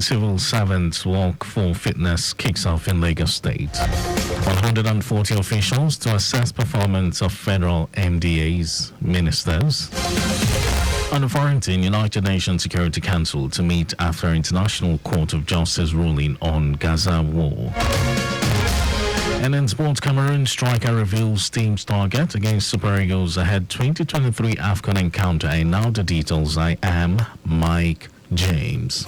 Civil Servants Walk for Fitness kicks off in Lagos State. 140 officials to assess performance of federal MDAs, ministers. On the quarantine, United Nations Security Council to meet after International Court of Justice ruling on Gaza war. And in sports, Cameroon striker reveals team's target against Super Eagles ahead 2023 AFCON encounter. And now the details. I am Mike James.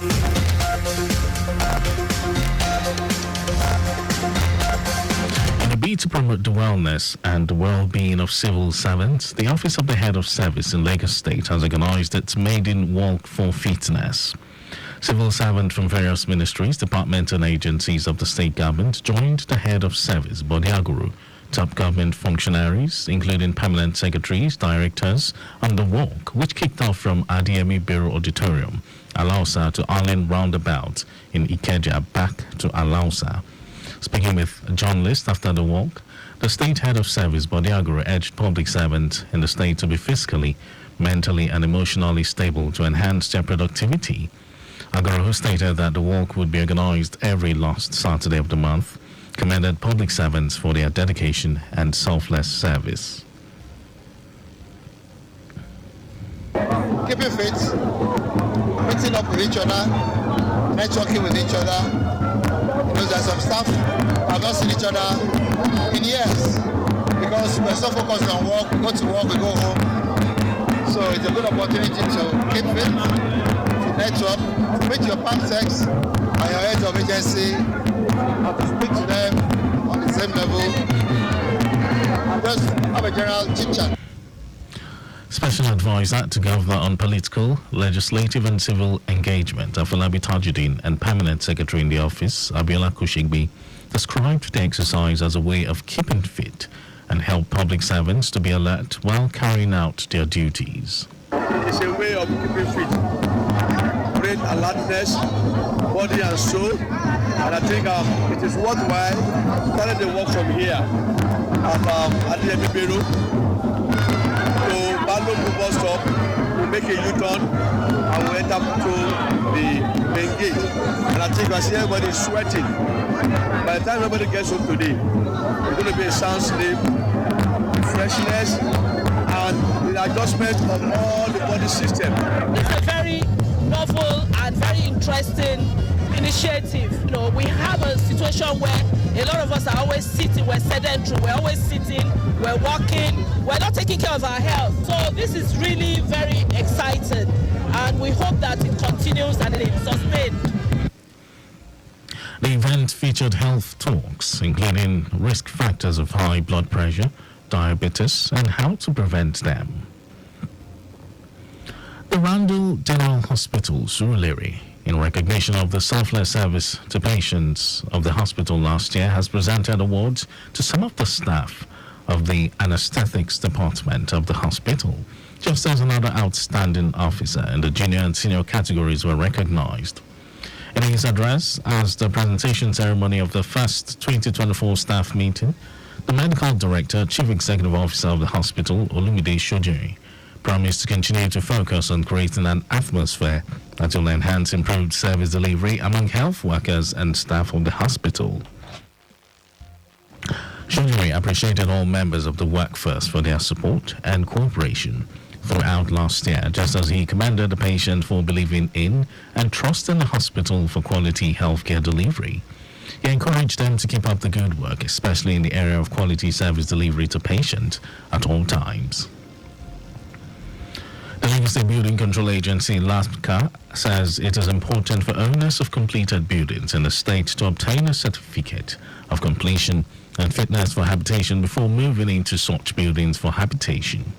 In a bid to promote the wellness and the well-being of civil servants, the Office of the Head of Service in Lagos State has organized its maiden Walk for Fitness. Civil servants from various ministries, departments and agencies of the state government joined the Head of Service, Bode Aguru, top government functionaries, including permanent secretaries, directors, on the walk, which kicked off from Adeyemi Bureau Auditorium, Alausa to Allen Roundabout in Ikeja back to Alausa. Speaking with journalists after the walk, the state head of service, Bode Aguru, urged public servants in the state to be physically, mentally and emotionally stable to enhance their productivity. Aguru, who stated that the walk would be organized every last Saturday of the month, commended public servants for their dedication and selfless service. Keeping fit, meeting up with each other, networking with each other. Because there's some staff who have not seen each other in years because we're so focused on work, we go to work, we go home. So it's a good opportunity to keep fit, to network, to meet your PAMSECs and your heads of agency, and to speak to them on the same level, and just have a general chit-chat. Special advisor to Governor on Political, Legislative and Civil Engagement, Afolabi Tajuddin, and Permanent Secretary in the office, Abiola Kushigbi, described the exercise as a way of keeping fit and help public servants to be alert while carrying out their duties. It's a way of keeping fit, brain alertness, body and soul, and I think it is worthwhile starting the work from here at the Bureau. Balogun bus stop, we'll make a U-turn and we'll enter to the main gate. And I think I see everybody sweating. By the time everybody gets home today, it's going to be a sound sleep, freshness, and the adjustment of all the body system. It's a very novel and very interesting initiative. You know, we have a situation where a lot of us are always sitting, we're sedentary, we're always sitting, we're walking, we're not taking care of our health. So this is really very exciting and we hope that it continues and it is sustained. The event featured health talks, including risk factors of high blood pressure, diabetes, and how to prevent them. The Randall General Hospital, Surulere, in recognition of the selfless service to patients of the hospital last year, has presented awards to some of the staff of the anesthetics department of the hospital, just as another outstanding officer in the junior and senior categories were recognized. In his address as the presentation ceremony of the first 2024 staff meeting, the medical director, chief executive officer of the hospital, Olumide Shojiri, promised to continue to focus on creating an atmosphere that will enhance improved service delivery among health workers and staff of the hospital. Shojiri appreciated all members of the workforce for their support and cooperation throughout last year, just as he commended the patient for believing in and trusting the hospital for quality healthcare delivery. He encouraged them to keep up the good work, especially in the area of quality service delivery to patients at all times. The Lagos State Building Control Agency, LASPCA, says it is important for owners of completed buildings in the state to obtain a certificate of completion and fitness for habitation before moving into such buildings for habitation.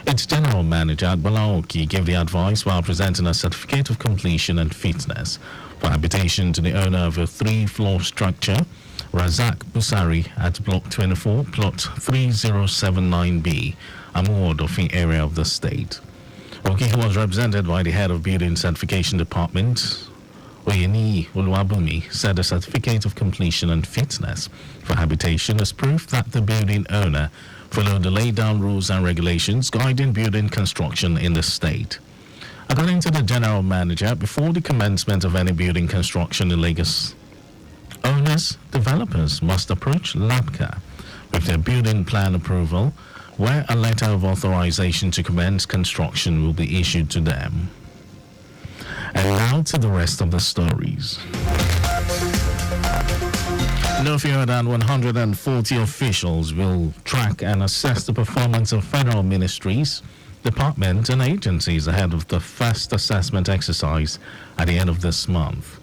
Its general manager, Agbola Oki, gave the advice while presenting a certificate of completion and fitness for habitation to the owner of a 3-floor structure, Razak Busari, at Block 24, Plot 3079B, Amuodofi area of the state. Oki, who was represented by the head of Building Certification Department, Oyeni Oluwabumi, said a certificate of completion and fitness for habitation is proof that the building owner followed the laid down rules and regulations guiding building construction in the state. According to the general manager, before the commencement of any building construction in Lagos, owners, developers must approach LAPCA with their building plan approval, where a letter of authorization to commence construction will be issued to them. And now to the rest of the stories. No fewer than 140 officials will track and assess the performance of federal ministries, departments, and agencies ahead of the first assessment exercise at the end of this month.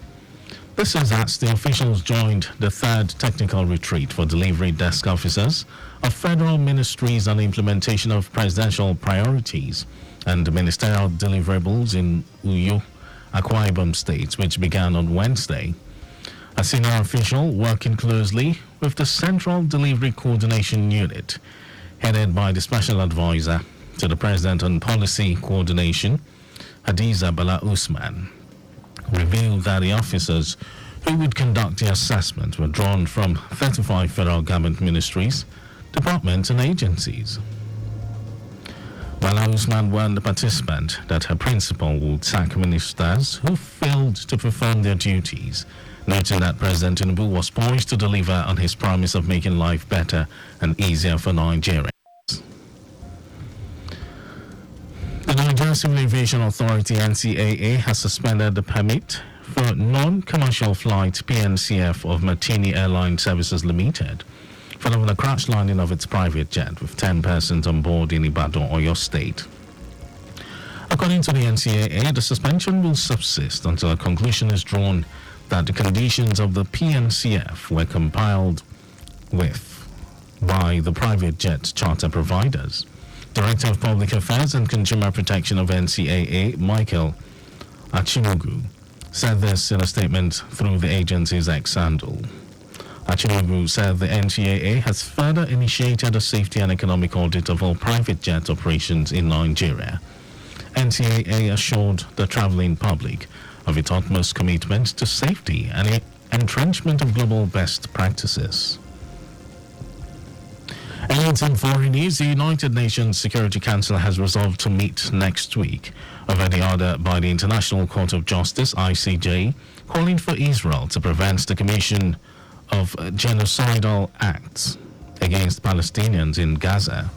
This is as the officials joined the third technical retreat for delivery desk officers of federal ministries on the implementation of presidential priorities and ministerial deliverables in Uyo, Akwa Ibom states, which began on Wednesday. A senior official working closely with the Central Delivery Coordination Unit, headed by the Special Advisor to the President on Policy Coordination, Hadiza Bala Usman, revealed that the officers who would conduct the assessment were drawn from 35 federal government ministries, departments, and agencies. Bala Usman warned the participant that her principal would sack ministers who failed to perform their duties, noting that President Tinubu was poised to deliver on his promise of making life better and easier for Nigerians. The Nigerian Civil Aviation Authority (NCAA) has suspended the permit for non-commercial flight PNCF of Martini Airline Services Limited following the crash landing of its private jet with 10 persons on board in Ibadan, Oyo State. According to the NCAA, the suspension will subsist until a conclusion is drawn that the conditions of the PNCF were compiled with by the private jet charter providers. Director of Public Affairs and Consumer Protection of NCAA, Michael Achimugu, said this in a statement through the agency's X handle. Achimugu said the NCAA has further initiated a safety and economic audit of all private jet operations in Nigeria. NCAA assured the traveling public of its utmost commitment to safety and entrenchment of global best practices. And in foreign news, the United Nations Security Council has resolved to meet next week over the order by the International Court of Justice, ICJ, calling for Israel to prevent the commission of genocidal acts against Palestinians in Gaza.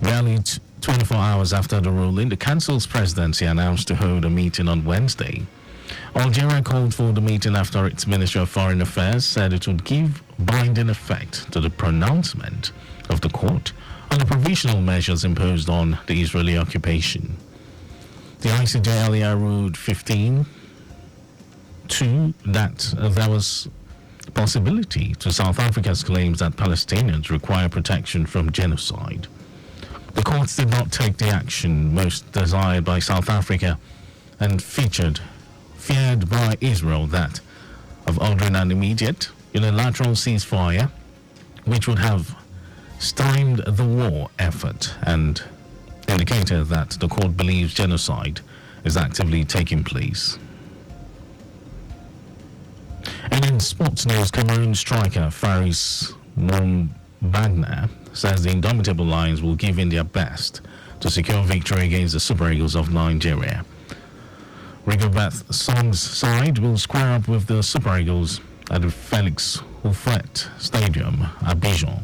Barely 24 hours after the ruling, the Council's presidency announced to hold a meeting on Wednesday. Algeria called for the meeting after its Ministry of Foreign Affairs said it would give binding effect to the pronouncement of the court on the provisional measures imposed on the Israeli occupation. The ICJ earlier ruled 15-2 that there was a possibility to South Africa's claims that Palestinians require protection from genocide. The courts did not take the action most desired by South Africa and feared by Israel that of ordering an immediate unilateral ceasefire, which would have stymied the war effort, and indicated that the court believes genocide is actively taking place. And in sports news, Cameroon striker Faris Moumbagna says the Indomitable Lions will give in their best to secure victory against the Super Eagles of Nigeria. Rigobert Song's side will square up with the Super Eagles at the Felix Houphouët Stadium, Abidjan.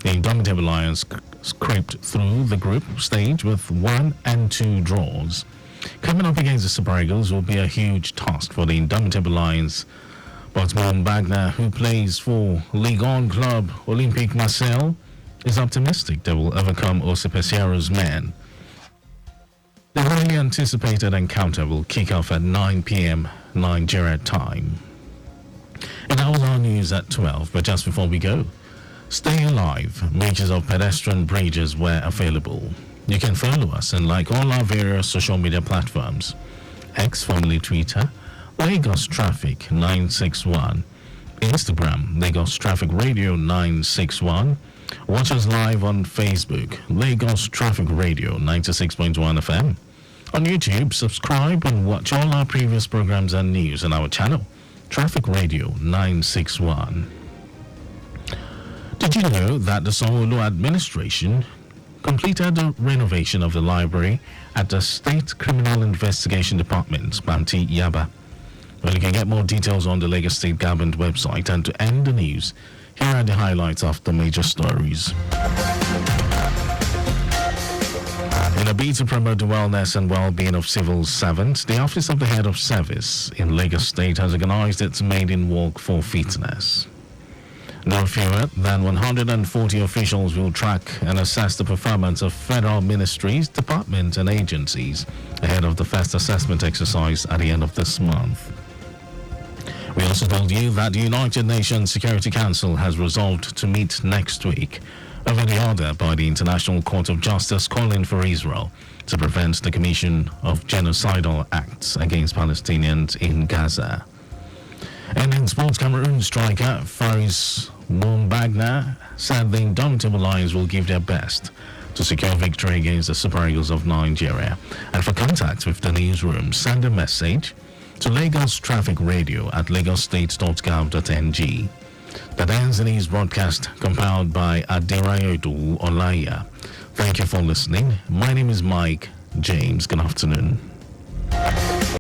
The Indomitable Lions scraped through the group stage with 1 and 2 draws. Coming up against the Super Eagles will be a huge task for the Indomitable Lions, but Moumbagna, who plays for Ligue 1 club Olympique Marseille, is optimistic they will overcome Osipesiaro's men. The highly anticipated encounter will kick off at 9 p.m. Nigeria time. And that was our news at 12, but just before we go, stay alive. Images of pedestrian bridges were available. You can follow us and like all our various social media platforms. X, formerly Twitter, Lagos Traffic 961. Instagram, Lagos Traffic Radio 961. Watch us live on Facebook, Lagos Traffic Radio 96.1 FM. On YouTube, subscribe and watch all our previous programs and news on our channel, Traffic Radio 961. Did you know that the Sanwo-Olu administration completed the renovation of the library at the State Criminal Investigation Department, Banti Yaba. Well, you can get more details on the Lagos State Government website. And to end the news, here are the highlights of the major stories. In a bid to promote the wellness and well-being of civil servants, the Office of the Head of Service in Lagos State has organized its maiden walk for fitness. No fewer than 140 officials will track and assess the performance of federal ministries, departments, and agencies ahead of the first assessment exercise at the end of this month. We also told you that the United Nations Security Council has resolved to meet next week over the order by the International Court of Justice calling for Israel to prevent the commission of genocidal acts against Palestinians in Gaza. And in sports, Cameroon striker Faris Moumbagna said the Indomitable Lions will give their best to secure victory against the Super Eagles of Nigeria. And for contact with the newsroom, send a message to Lagos Traffic Radio at lagosstate.gov.ng. That ends the news broadcast compiled by Adirayodu Olaya. Thank you for listening. My name is Mike James. Good afternoon.